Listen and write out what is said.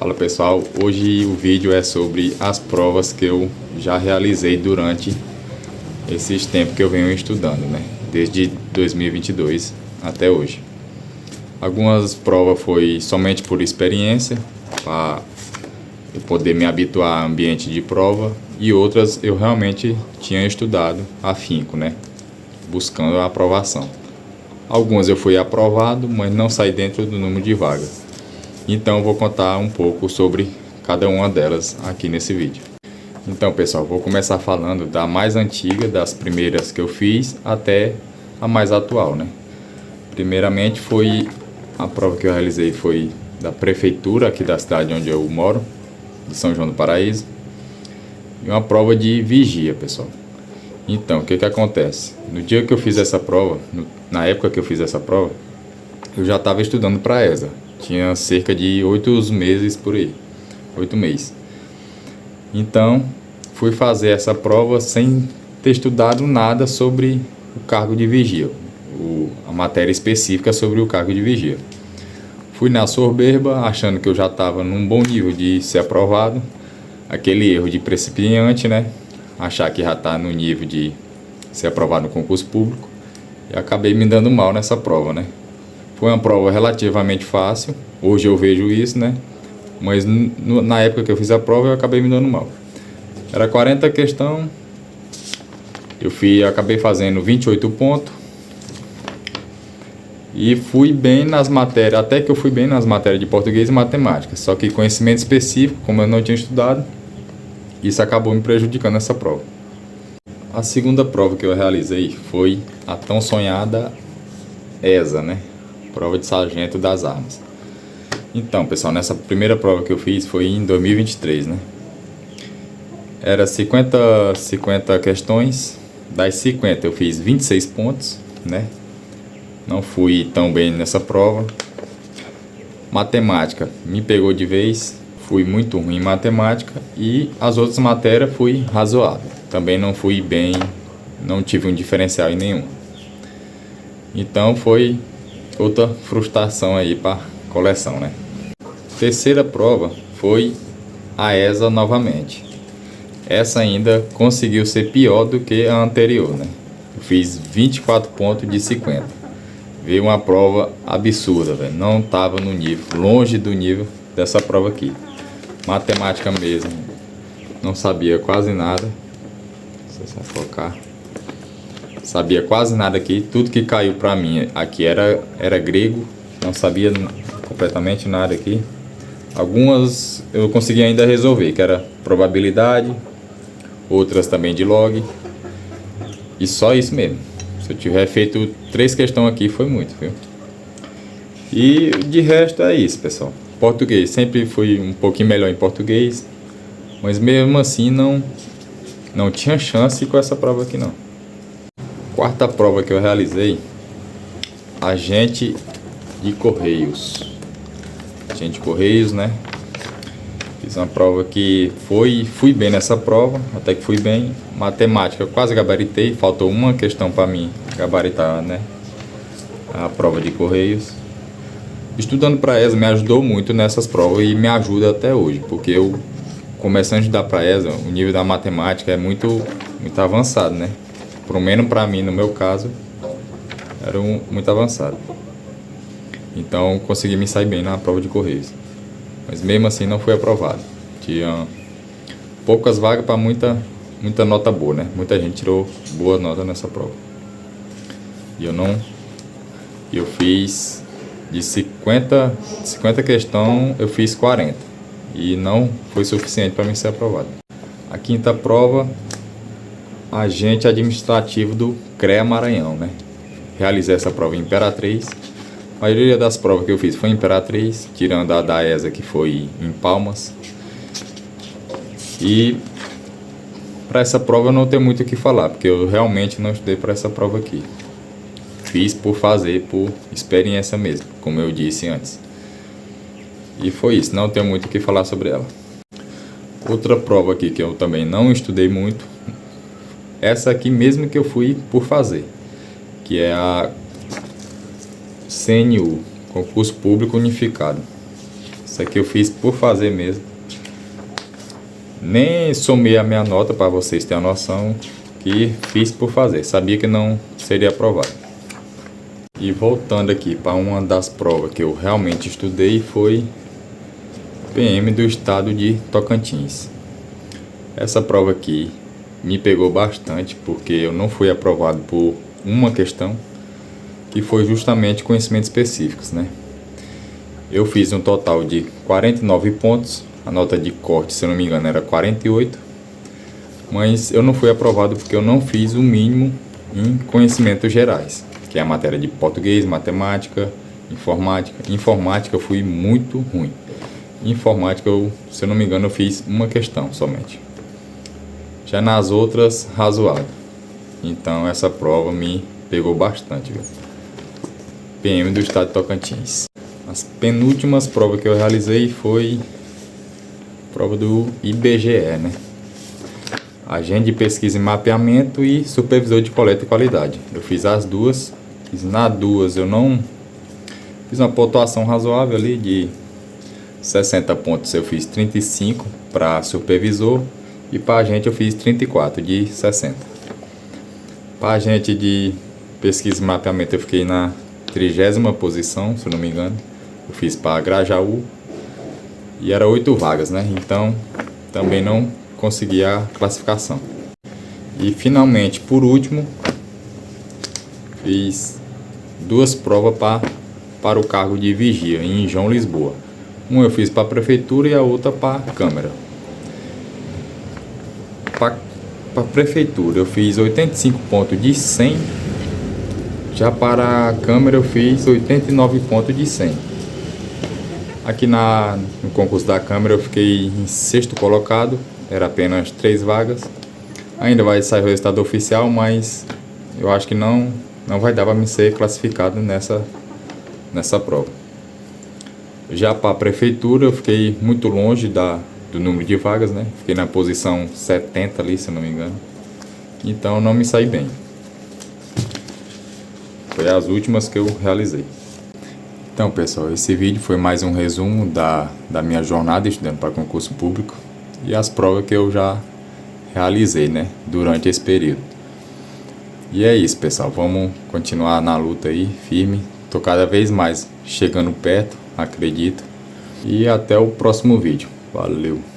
Fala pessoal, hoje o vídeo é sobre as provas que eu já realizei durante esses tempos que eu venho estudando, né? Desde 2022 até hoje. Algumas provas foi somente por experiência, para eu poder me habituar a ambiente de prova, e outras eu realmente tinha estudado afinco, né? Buscando a aprovação. Algumas eu fui aprovado, mas não saí dentro do número de vagas. Então eu vou contar um pouco sobre cada uma delas aqui nesse vídeo. Então pessoal, vou começar falando da mais antiga, das primeiras que eu fiz, até a mais atual, né? Primeiramente foi a prova que eu realizei foi da prefeitura aqui da cidade onde eu moro, de São João do Paraíso. E uma prova de vigia, pessoal. Então, o que acontece? No dia que eu fiz essa prova, na época que eu fiz essa prova, eu já estava estudando para a ESA. Tinha cerca de 8 meses por aí, 8 meses. Então, fui fazer essa prova sem ter estudado nada sobre o cargo de vigia, a matéria específica sobre o cargo de vigia. Fui na soberba, achando que eu já estava num bom nível de ser aprovado. Aquele erro de principiante, né? Achar que já está no nível de ser aprovado no concurso público. E acabei me dando mal nessa prova, né? Foi uma prova relativamente fácil, hoje eu vejo isso, né? Mas na época que eu fiz a prova eu acabei me dando mal. Era 40 questão, eu acabei fazendo 28 pontos. E fui bem nas matérias, até que eu fui bem nas matérias de português e matemática. Só que conhecimento específico, como eu não tinha estudado, isso acabou me prejudicando nessa prova. A segunda prova que eu realizei foi a tão sonhada ESA, né? Prova de sargento das armas. Então, pessoal, nessa primeira prova que eu fiz foi em 2023, né? Era 50 questões, das 50 eu fiz 26 pontos, né? Não fui tão bem nessa prova. Matemática me pegou de vez, fui muito ruim em matemática, e as outras matérias fui razoável. Também não fui bem, não tive um diferencial em nenhum. Então foi outra frustração aí para coleção, né? Terceira prova foi a ESA novamente. Essa ainda conseguiu ser pior do que a anterior, né? Eu fiz 24 pontos de 50. Veio uma prova absurda, velho. Não estava no nível, longe do nível dessa prova aqui. Matemática mesmo, não sabia quase nada. Deixa eu só focar. Sabia quase nada aqui. Tudo que caiu para mim aqui era grego. Não sabia completamente nada aqui. Algumas eu consegui ainda resolver, que era probabilidade. Outras também de log. E só isso mesmo. Se eu tiver feito 3 questões aqui, foi muito, viu? E de resto é isso, pessoal. Português, sempre fui um pouquinho melhor em português. Mas mesmo assim não tinha chance com essa prova aqui não. Quarta prova que eu realizei, agente de correios. Agente de correios, né? Fiz uma prova que fui bem nessa prova, até que fui bem. Matemática eu quase gabaritei, faltou uma questão para mim gabaritar, né? A prova de correios. Estudando para ESA me ajudou muito nessas provas e me ajuda até hoje, porque eu começando a estudar para ESA, o nível da matemática é muito avançado, né? Pelo menos para mim, no meu caso, era muito avançado. Então consegui me sair bem na prova de correios. Mas mesmo assim não fui aprovado. Tinha poucas vagas para muita nota boa, né? Muita gente tirou boa nota nessa prova. E eu fiz de 50 questões, eu fiz 40. E não foi suficiente para mim ser aprovado. A quinta prova, agente administrativo do CREA Maranhão, né? Realizei essa prova em Imperatriz. A maioria das provas que eu fiz foi em Imperatriz, tirando a da ESA que foi em Palmas. E para essa prova eu não tenho muito o que falar, porque eu realmente não estudei para essa prova aqui. Fiz por fazer, por experiência mesmo, como eu disse antes. E foi isso, não tenho muito o que falar sobre ela. Outra prova aqui que eu também não estudei muito, essa aqui mesmo que eu fui por fazer, que é a CNU, Concurso Público Unificado. Essa Isso aqui eu fiz por fazer mesmo. Nem somei a minha nota para vocês terem a noção que fiz por fazer. Sabia que não seria aprovado. E voltando aqui para uma das provas que eu realmente estudei, foi PM do estado de Tocantins. Essa prova aqui me pegou bastante porque eu não fui aprovado por uma questão, que foi justamente conhecimentos específicos, né? Eu fiz um total de 49 pontos, a nota de corte, se eu não me engano, era 48, mas eu não fui aprovado porque eu não fiz o mínimo em conhecimentos gerais, que é a matéria de português, matemática, informática. Informática eu fui muito ruim. Informática, se eu não me engano, eu fiz uma questão somente. Já nas outras, razoável. Então essa prova me pegou bastante, viu? PM do estado de Tocantins. As penúltimas provas que eu realizei foi prova do IBGE, né? Agente de pesquisa e mapeamento e supervisor de coleta e qualidade. Eu fiz as duas. Nas duas eu não fiz uma pontuação razoável ali de 60 pontos. Eu fiz 35 para supervisor e para agente eu fiz 34 de 60. Para agente de pesquisa e mapeamento eu fiquei na 30ª posição, se eu não me engano. Eu fiz para Grajaú e era 8 vagas, né? Então também não consegui a classificação. E finalmente, por último, fiz duas provas para o cargo de vigia em João Lisboa. Uma eu fiz para a prefeitura e a outra para a Câmara. Para a prefeitura eu fiz 85 pontos de 100. Já para a Câmara eu fiz 89 pontos de 100. Aqui no concurso da Câmara eu fiquei em 6º colocado. Era apenas 3 vagas. Ainda vai sair o resultado oficial, mas eu acho que não vai dar para me ser classificado nessa prova. Já para a prefeitura eu fiquei muito longe do número de vagas, né? Fiquei na posição 70 ali, se eu não me engano. Então não me saí bem. Foi as últimas que eu realizei. Então, pessoal, esse vídeo foi mais um resumo da minha jornada estudando para concurso público e as provas que eu já realizei, né, durante esse período. E é isso, pessoal. Vamos continuar na luta aí, firme. Tô cada vez mais chegando perto, acredito. E até o próximo vídeo. Valeu!